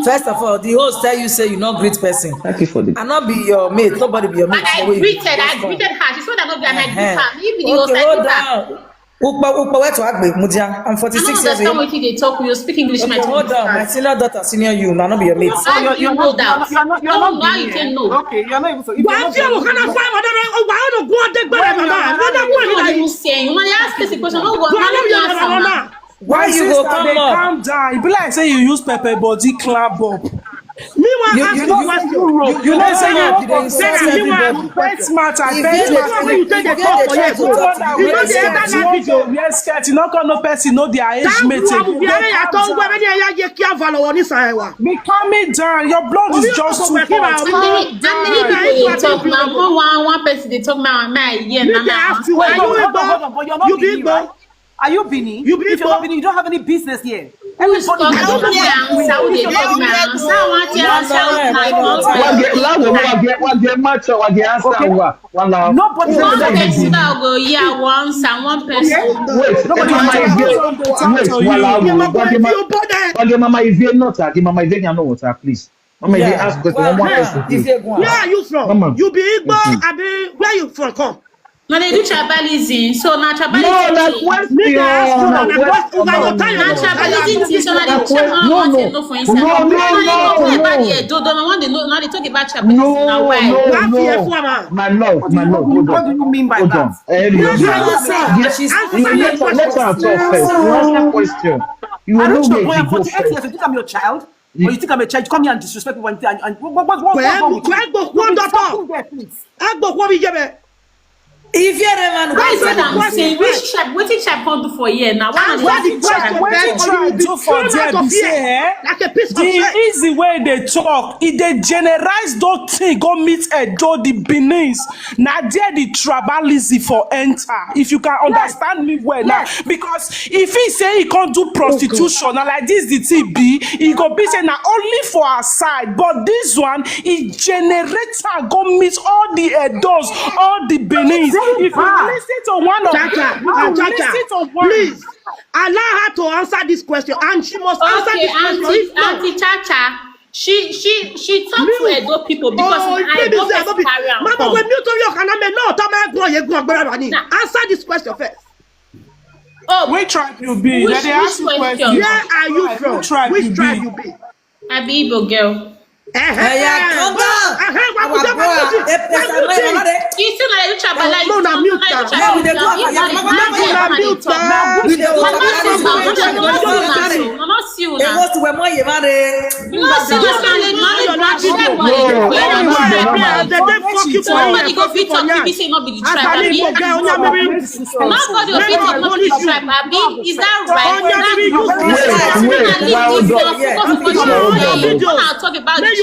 first of all, the host tell you say you not greet person. Thank you for the. I not be your mate. Nobody be your mate. And I greeted her. She said I not be and I greet her. Even the host Okay, I hold greet her. down. Ukpa, where to Agbe, Mudia? I'm 46 years old. What they talk. You speak English. Okay, hold on. My senior daughter, senior you. Now not be your mate. You know that. You're not now you can know. Okay, you're not even so. Why do you kind of find what I go and take better? You say you want to ask this question. No, Why you go come up? Calm down. It be like say you use pepper body clap up. Meanwhile, you know say you dey insult everybody. Bet matter. you take the talk for yes. You know the internet video. Yes, cat. You not no person know their age mate. Me calm it down. Your blood is just too hot. One person they talk about You big boy. Are you Bini? You if you're not Bini, you don't have any business here. Everybody Nobody please. Mama, if you ask question, one person, please. Where are you from? Mama. You be Igbo, I be where you from? Come. No, they do tribalism. So now tribalism. No, that question. My love. What do you mean by that? Let her talk first. You ask a question. You will know where you go first. You think I'm your child? Or you think I'm a child? Come here and disrespect me and what If you're a man, why is what I'm saying? Which tribe? What did tribe come do for here now? What did tribe do for them? Like a piece of the easy way they talk, if they generalize those things, go meet Edo, the Benin's. Now there the tribalism for enter. If you can understand me well now, because if he say he can't do prostitution, now like this the TB, he go be saying now only for our side, but this one he generator go meet all the Edos, all the Benin's. If you listen to one of them, please allow her to answer this question, and she must answer this question. Auntie Chacha, she talked to Edo people because I don't carry on. Mama, when you talk, you cannot answer this question first. Oh, which tribe you be? Which question? Where are you from? Which tribe you be? I be Igbo girl. You still like you travel like no, na mute now.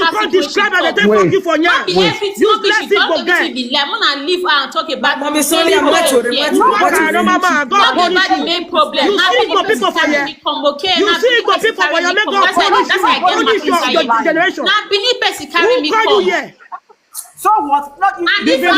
You can't describe and they fuck you for now. You bless it for guy. Lemon leave and talk about Mommy Sonia, I'm not sure. Mama, God punish the main problem. You see Igbo people for here. You see Igbo people for here. Make God punish your generation. Now, Benin person carry me come. So what? This is a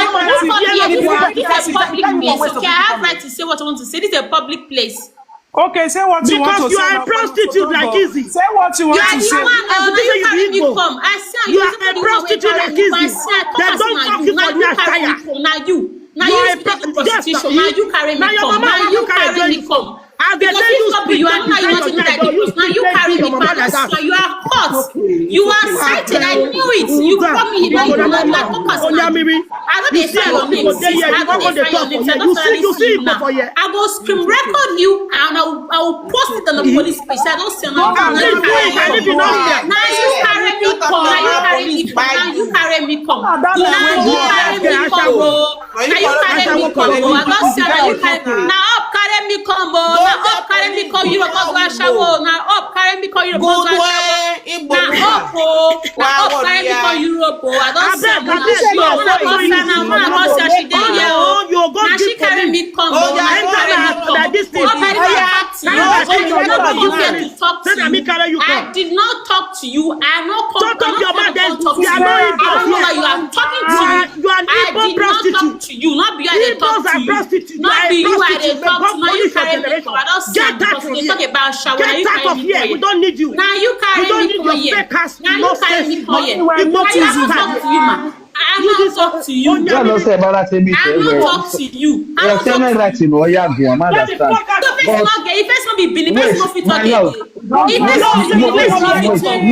public place. Okay, I have right to say what I want to say. This is a public place. Okay, say what you want to Because you say. are a prostitute like Izzy. Say what you want Yeah, to you say. want I now think you you carry be me Igbo. come. I see You you are say a the one wey prostitute carry like me come. I Izzy. see I They come as don't na talk you. you Now for you near carry me tire. come. Now you. Now You you are used to dey do yes, prostitution. Now you carry now me your come. mama Now want you to carry carry join me you. come. As they Because say if you not be speak, you, I take know you defend not your even child, like or the you cross. Now speak, you take carry give your me mama come. like Now that. you are hot. It's You are okay. excited. I Abeg knew it. o, You Uga, call me. You know you like I Ogonamama, focus na you. Onyamiri. I don't You dey see sign enough your name, people there sis. here, I you don't won't dey go dey sign your talk name. for So I here. don't You finally see see you people now. for here. I will screen record you and I will post it on the police page. So I don't say now. Ah, Now you please do carry it. me I live in come. Austria. Now you carry me come. Now you carry me come. Now you carry me come. That Now man wey you go carry Okay, me come. Ashawo. Oh. Now you carry me Ashawo come. Oh. I don't say now you carry. okay. Now up carry me come. Oh. Now up carry me come. You don't go Ashawo. Now up carry me come. You don't go Ashawo. Now up oh. Now up carry me come Europe. Oh. I don't say Abeg, now. abeg, She no, wanna so go easy. say now. Wanna go say she dey On here. your Oh. own, you go Now she give carry police. me come. Oh. Now she Enter carry me na come. this thing. What I did not talk to you. Now I treat your mother, Nobody give here police. to talk Say to that me you. carry you I come. did not talk to you. I no come. Shut up your mouth, I there talk to you. are no I Igbos don't know here. why you are talking to me. You are an I Igbo did not talk prostitute. to you. Not be you I dey talk Igbos to are you. prostitutes. You Not are be a you I prostitute. dey May talk God to. Now you punish your carry me generation. come. I don't see Get am that because from they here. talk about shower. Now Get you out carry of me here. come We here. don't need you. Now you We carry don't me need come your here. fake ass Now you carry me nonsense. come here. Igbo Now you I bastard. not talk to you, ma. I You not this talk to you. Yeah, no Onyamiri. say about that me I say not well. talk to you. I Yeah, not say talk me to right you. in Oya go, I Get the understand. fuck out So of first here. But not get, if first not be Benin, first wait, not fit my talk love, again. don't If wait, first not be Benin, wait, first not fit wait, talk.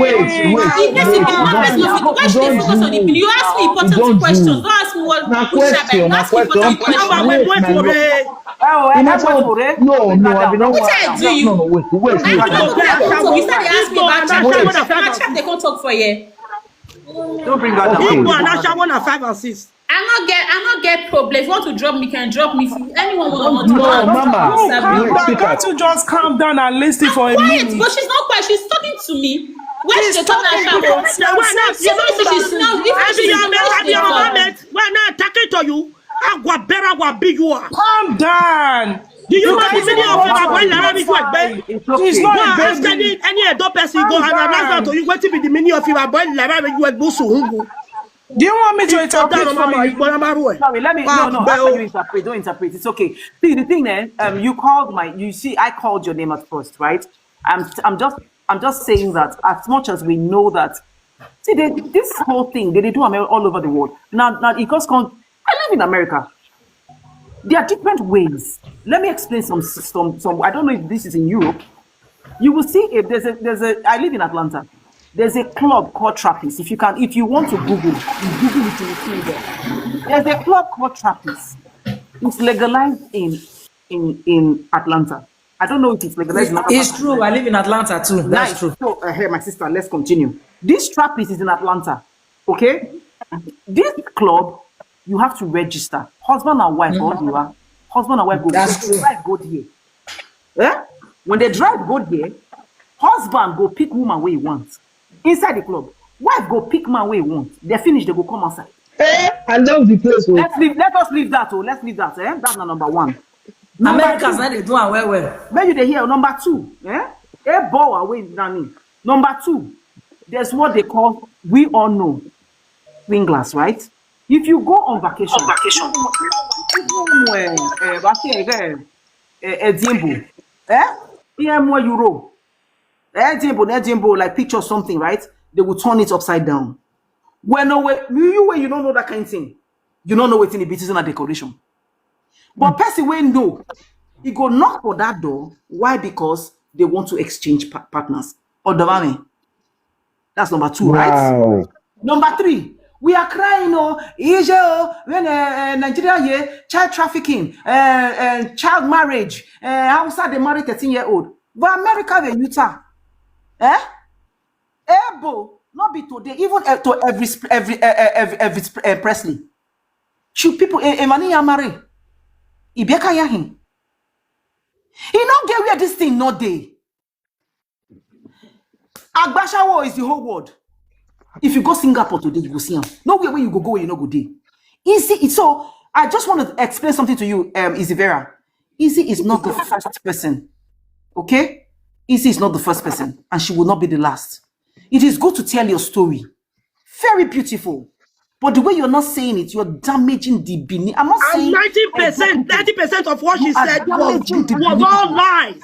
If first be Benin, first not fit. Why should they don't focus on the Benin? do, You ask me you important don't questions. do. Don't ask me Na which tribe. You question, ask me important Now questions. we're wait, going my to love. Oh, No, I be no Which want. I do you? No, wait, I Igbo don't know get where I come talk. You Ashawo. said they asked me Igbo about and chat. Ashawo na Wait, 5 Now and chat they 6. can't talk for you. don't bring that down. okay. Igbo and Ashawo na 5 and 6. I not get problem. If you want to drop me, can drop me. If anyone want to No, talk, mama, No, calm wait, down. sweetheart. Can't you just calm down and listen for a quiet, minute? but she's not quiet. She's talking to me. Where She's she talking talking about? because When I, you Even know, if she's not, even I if be she's your mate, I not, be they your mama talk. mate. When I talking to you, I go better, what big you are. calm down. Do you You know can the even meaning of go our to boy a Lara Big profile. It's She's okay. Go not and a ask baby. any adult person, go Calm and ask them to down. you, what be the meaning of your boy Lara Big Hungu. Do you want me to Sit down interpret on for mama, you? Sorry, let me. No. After you interpret, don't interpret. It's okay. See, the thing is, you called my. You see, I called your name at first, right? I'm just saying that as much as we know that, see, this whole thing they do all over the world. Now, it goes. I live in America. There are different ways. Let me explain some. I don't know if this is in Europe. You will see if there's a. I live in Atlanta. There's a club called Trappist. If you want to Google it, you Google it, you will see it there. There's a club called Trappist. It's legalized in Atlanta. I don't know if it's legalized in other parts It's of true. I live in Atlanta too. That's Nice. true. So, here, my sister, let's continue. This Trappist is in Atlanta. Okay? This club, you have to register. Husband and wife, all you are. Husband and wife go That's true. drive go there. Eh? When they drive go there, husband go pick woman where he wants. Inside the club. Wife go pick man where he wants. They finish, they go come outside. I love the place. Oh. Let us leave that. Let's leave that. That's not number one. Number Americans two, now they do am well. maybe they hear number two. A ball away running. Number two, there's what they call, we all know, swingers, right? If you go on vacation, Euro, like picture something, right? They will turn it upside down. When you don't know that kind of thing, you don't know what's in the business and decoration. But person will know, he go knock for that door. Why? Because they want to exchange partners. Or the that's number two, right? Wow. Number three, we are crying, when Nigeria here, child trafficking, child marriage, Hausa they marry 13-year-old. But America they Utah, able not be today, even to every Presley. Should people money marry? Ibeka yahin. He not get where this thing not day. Agbashawo is the whole world. If you go Singapore today, you go see him. Nowhere where you go where you no go day. Izzy, so I just want to explain something to you, Izzy Vera. Izzy is not the first person. Okay? Izzy is not the first person, and she will not be the last. It is good to tell your story. Very beautiful. But the way you're not saying it, you're damaging the Benin. I'm not saying 90%, 90% of what she said was damaging the all lies.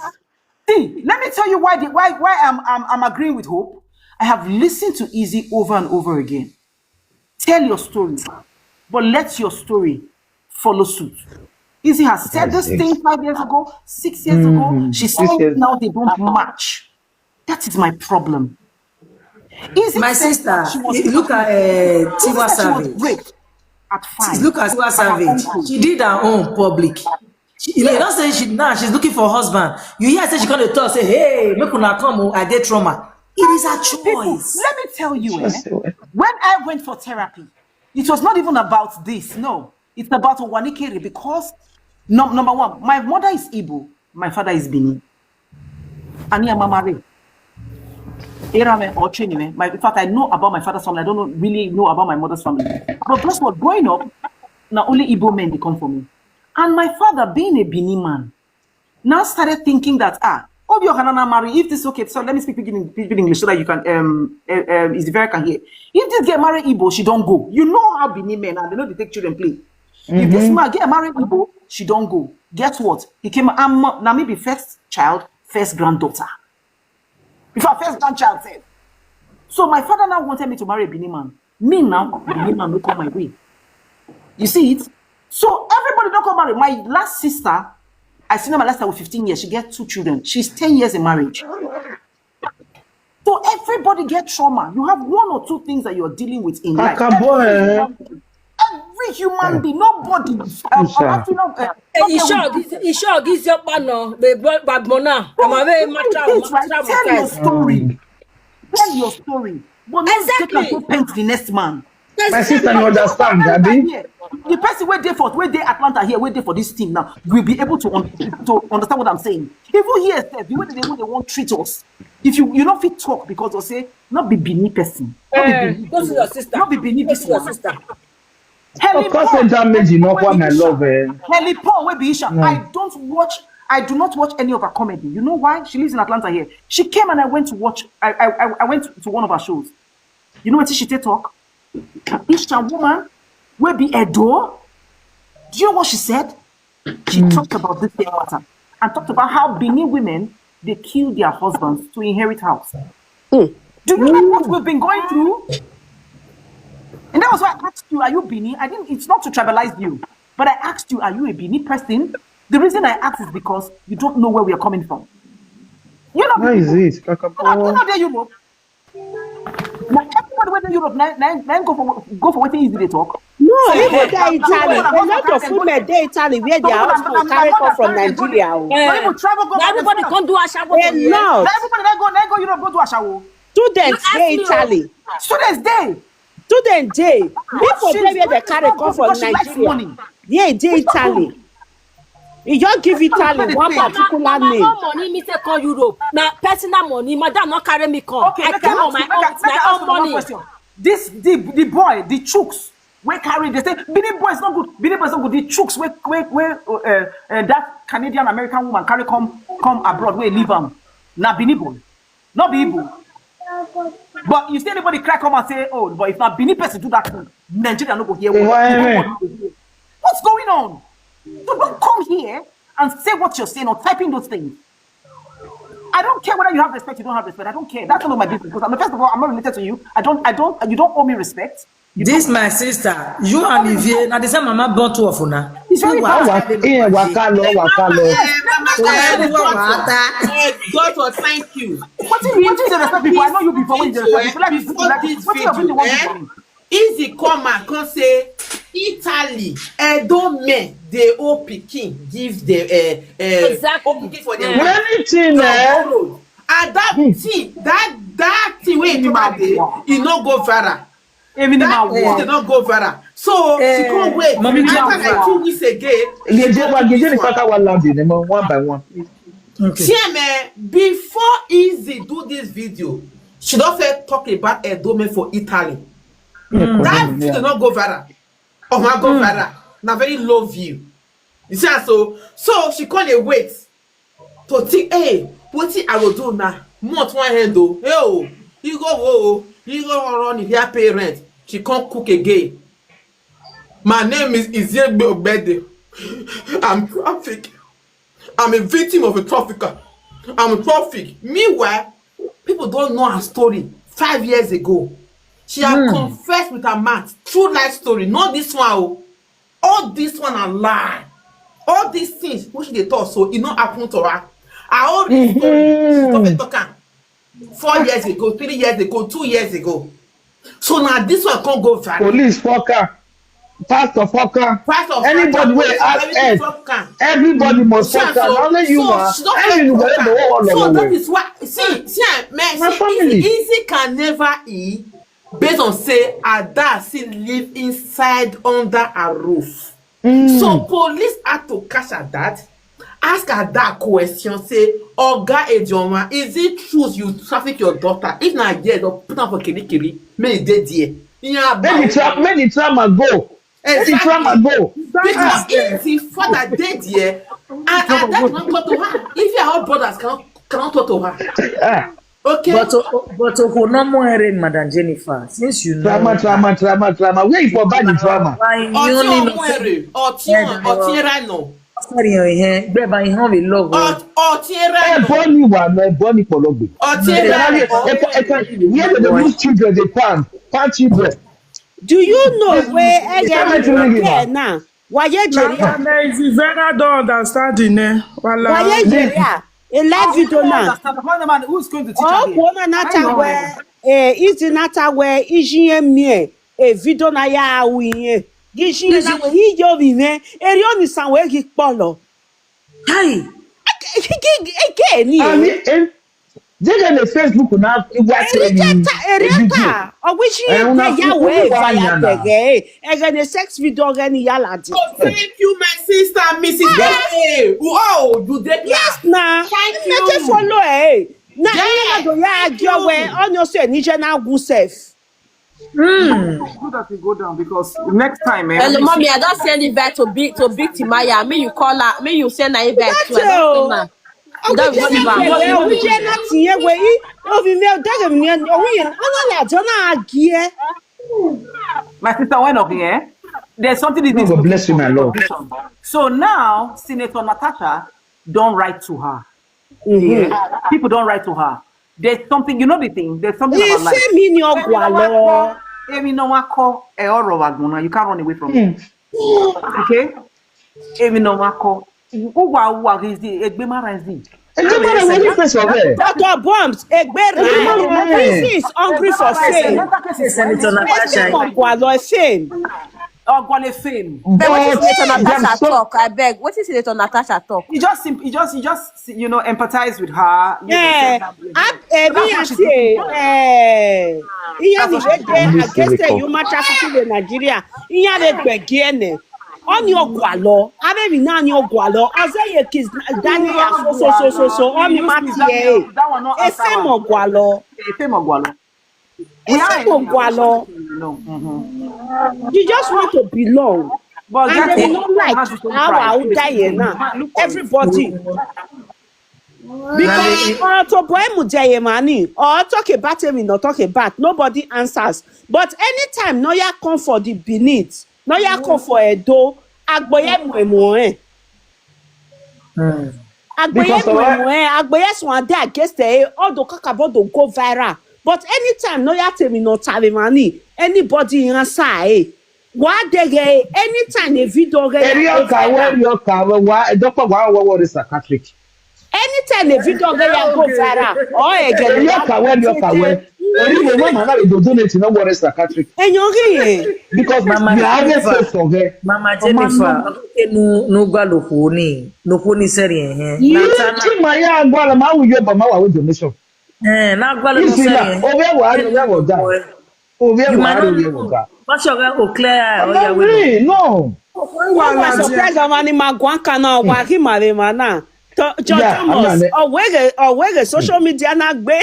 See, let me tell you why I'm agreeing with Hope. I have listened to Izzy over and over again. Tell your story, but let your story follow suit. Izzy has said this thing 5 years ago, 6 years ago. She said now they don't match. That is my problem. Izzy My said sister, she was look at Tiwa Savage. raped at 5. Look at Tiwa Savage. She did her own public. You know, don't say she's looking for a husband. You hear say she come to talk, say, hey, make una come, I get trauma. It is a choice. People, let me tell you, when I went for therapy, it was not even about this. No, it's about Wanikere because number one, my mother is Igbo, my father is Bini. And Mama in fact, I know about my father's family. I don't really know about my mother's family. But guess what? Growing up, now only Igbo men they come for me. And my father, being a Bini man, now started thinking that Obio Hanana marry, if this is okay, so let me speak English so that you can is very can hear. If this get married Igbo, she don't go. You know how Bini men and they know they take children play. If this man get married Igbo, she don't go. Guess what? He came now maybe first child, first granddaughter. Before first grandchild said. So my father now wanted me to marry a Bini man. Me now, Bini man will come my way. You see it? So everybody don't come marry. My last sister, I seen her my last time with 15 years. She get 2 children. She's 10 years in marriage. So everybody get trauma. You have 1 or 2 things that you're dealing with in life. Every human being, nobody. This your partner, the bad mona. Tell your story. Tell your story. But exactly. Not paint the next man. My sister understand, Gabi. The person where they Atlanta here, where they for this team now, will be able to understand what I'm saying. Even here, the way they won't treat us. If you not fit talk because they say not be Bini person. Go to your sister. Not be Bini person. Your sister. Of course, the damage enough what my love. Heli Paul will be Isha. I do not watch any of her comedy. You know why? She lives in Atlanta here. She came and I went to watch. I went to one of her shows. You know what she talk? Isha woman will be a door. Do you know what she said? She talked about this matter and talked about how Benin women they kill their husbands to inherit house. Do you know what we've been going through? And that was why I asked you, are you Bini? It's not to tribalize you, but I asked you, are you a Bini person? The reason I asked is because you don't know where we are coming from. You know, where is it? You know there Europe. Now everybody went to Europe, now go for what things they talk. No, even there Italy. A lot of women there Italy where their husband carry come from Nigeria. Everybody come do Ashawo. A lot. Now go Europe, go to Ashawo. Students there Italy. Students there. Students there. People there where they carry come from Nigeria. Yeah, there Italy. You just give Italy one particular name. No money, me take on Europe. Now personal money, madam not carry me come. Okay, I came on my own money. This the boy, the chooks, we carry. They say Bini boy is not good. Bini boy is not good. The chooks, where that Canadian American woman carry come abroad, where leave them. Now Bini boy, not be Igbo. But you see anybody crack come and say, oh, but if not Bini person do that thing, Nigeria no go hear. What's going on? So don't come here and say what you're saying or type in those things. I don't care whether you have respect, you don't have respect. I don't care. That's none of my business. Because first of all, I'm not related to you. You don't owe me respect. This my sister. You and Olivier. Now the same mama born 2 of una. It's very bad. Wakalo. God, thank you. What is the respect people? I know you before when you respect people. Izzy come and come say Italy, Edo men they owe pikin give the exactly for them. Anything and that thing wey you ma dey, e no go viral. That thing dey not go viral. So she can't wait. After like 2 weeks again. One by one. Okay. Before Izzy do this video, she don't first talk about Edo men for Italy. That thing did not go viral. Oh my go viral. Now very low view. You see, so she can't wait to think, hey, what I will do now? Month one hand though. Hey, you go run if you pay rent. She can't cook again. My name is Izzy Ogbeide. I'm traffic. I'm a victim of a trafficker. traffic. Meanwhile, people don't know her story 5 years ago. She had confessed with her mouth, true life story, not this one. Oh. All this one are lie. All these things which they thought so it not happen to her. I all this story stop talking 4 years ago, 3 years ago, 2 years ago. So now this one can't go viral. Police fucker, pastor fucker, anybody will ask head. Everybody must fucker. Not only you man. So that is why Izzy can never eat based on say Ada still live inside under a roof. So police had to catch her that. Ask her that question, say, Oga Ejoma, is it true you traffic your daughter? If not, yeah, don't put her for Kirikiri, may dead here. Many time ago. Exactly. Because Izzy father dead here, and that cannot talk to her. If your whole brothers cannot talk to her. Okay. But no more Madam Jennifer, since you know. Trauma. Where is for bad drama? Children, they pan children. Do you know where again now? Why you don't understand the name. Why you a live video now? Who's going to teach her? Woman nata where is nata where is me a video na ya winye. Gishi na we yo vine erioni sanwe ki polo. Hi. Again. They got the Facebook now. Erika, I wish you Yahweh via the sex video again. Yala. Thank you, my sister, Mrs. Hey. Wow, you did. Yes, now. Thank you. Let us follow. Now, your way on your say, Nigena go safe. Good that we go down because next time, Hello, mommy, I don't send it back to big Timaya. Me, you call her. Me, you send her back to her. My sister, why not here? There's something that God bless you, my Lord. So now, Senator Natasha don't write to her. Yeah. People don't write to her. There's something, you know the thing. There's something about life. You can't run away from it. Okay? Dr. Bombs, Ogbeide is hungry for fame. Fame. But what is Senator Natasha talk? I beg. What is Senator Natasha talk? You just empathize with her. On your gualo, I baby now your gualo. I say your kids Daniel so on me matie. A same gualo. You just want to belong. But and they don't like how I would die now. Everybody. Because to boy money or talk about him, not talk about nobody answers. But anytime no ya come for the beneath. No, you come for a door. Agboye mwe. Agboye swan there against all the kakabo don't go viral. But anytime no ya tell me no money. Anybody inside. What they get anytime a video get. What is a Catholic? Anytime a video get go viral. Oh, again. Because Mama Jennifer, no gualo no honey seri social media na gbe.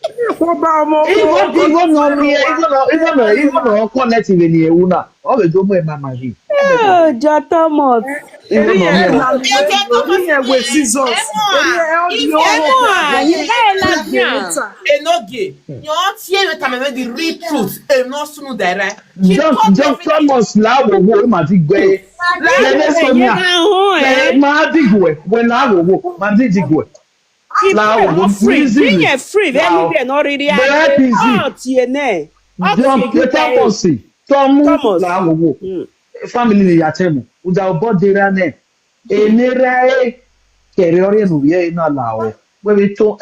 Even connecting in the Una, all the Domo and Mama. Oh, Thomas. Even Eri no e me. na eri e we scissors. Eri e o di o You guys like later. Enoge. Your tear with time the real truth. No sooner direct. She told me John of it. Thomas la wo ma ti gbe. Lele Sonia. Ma digwe when la wo ma digwe. La People wo not free. Being easily. a free, La anywhere not really But easy. oh TNA. John Thomas Tomu Thomas. la wo. Family ni yatemu. Uja obodera ne. Enira kere ori nu ye na la o. We be to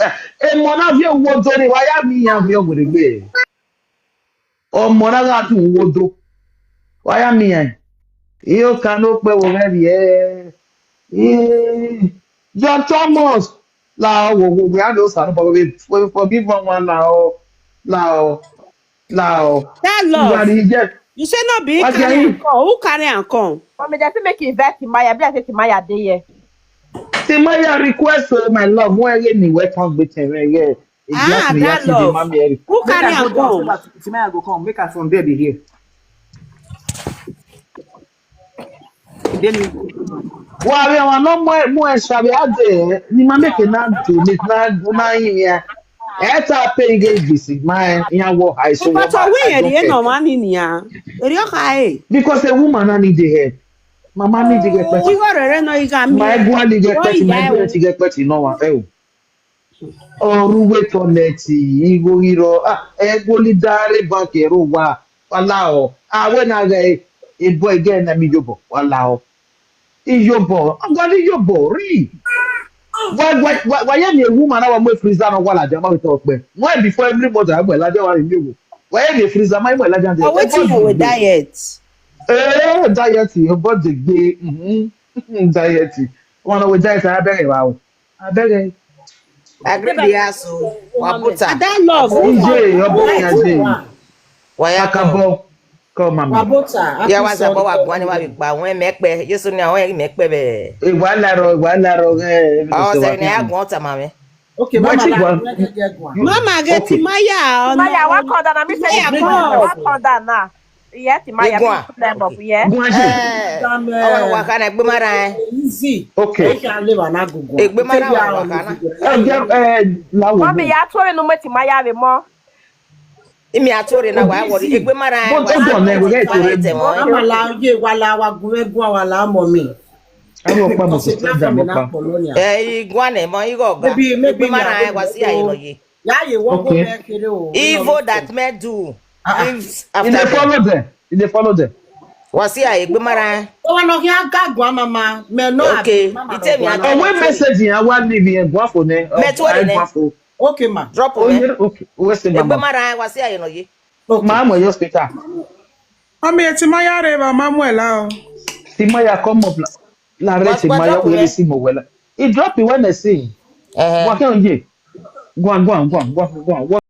mo na vie wo do ni wa ya mi ya vie wo gbe. Ọmọ náà ga tún wo do. Wa ya mi yan. Iyo kan ló pẹ́ wo mẹ́rin ẹ́. John Thomas la wo we have those are but we forgive one la That love. Ngari je. You say not be Wa carry and come. Who carry and come? Mommy, they say make you invite Timaya. Be I say Timaya dey here. Ti my request my love when ye ni we kan gbe tere ye. E glass Ah, me ya that ti dey love. mami eri. Who Make carry I go and down so come? that Timaya go come. Make I from there be here. Then Wa we wa no mo e sabe ade ni ma make na do ni na yin ya. Eta pay against this my yan wo high so But I we don't here care. no man in here. Eri o kai. Because a woman I need the help. Mama need to get You better. go re no iga mi. My go need get better. My go need to get better. No one. Oruwe toneti. Igo hiro. Ego lidare bankero wa. Walao. When I get a boy again na mi yobo. Walao. Iyobo. I'm going to yobo. Re. Why am a woman? I want to freeze down on wala jama we talk be. Why before every month I go la jama in yobo. Why am a freezer? My la jama. Oh, waiting you with diet. Diet your body gbe diet one with diet abere wa o abere Agree the aso. Wabuta. That love. ije your body aje Waya akabo come mama Wabota. ya wa za bo wa gwan wa bi gba won mepe. Yesu ni awon mepe be. ìwà laro Oh, say ni agun ta mame. Okay, Why mama, take one? Mama get Okay. Timaya. Timaya, what call that? I say Yeah, what call that now? Yeah, Timaya, Igwa. them up, yeah. Awon wa kana gbe mara. Easy. Okay. Can live an agogo. Egbe mara wa kana. lawo Mommy, ya told no me Timaya be more. Imi atore na wa wori egbe mara. But hold on, we get to it. I'm allowed you while I was going to mommy. awo pa mo so stand mo pa Igwa na mo igo ga. Maybe Egbe mara wa si ayi no ye. Yeah, you walk Okay. over here. Evil that men do. Lives in the after follow them was here egbe mara. Oh, no, here, God, mama. Me no. Okay, you tell me oh when message yan wa leave yan gwa for ne ne. Okay, ma. Drop oh me. okay we say Egbe mama mara was here no ye. ma mo hospital Mommy, Timaya reva Mamuela. Timaya come up la re Timaya we see mo wela he drop it when they sing Eh. wa ke on ye go on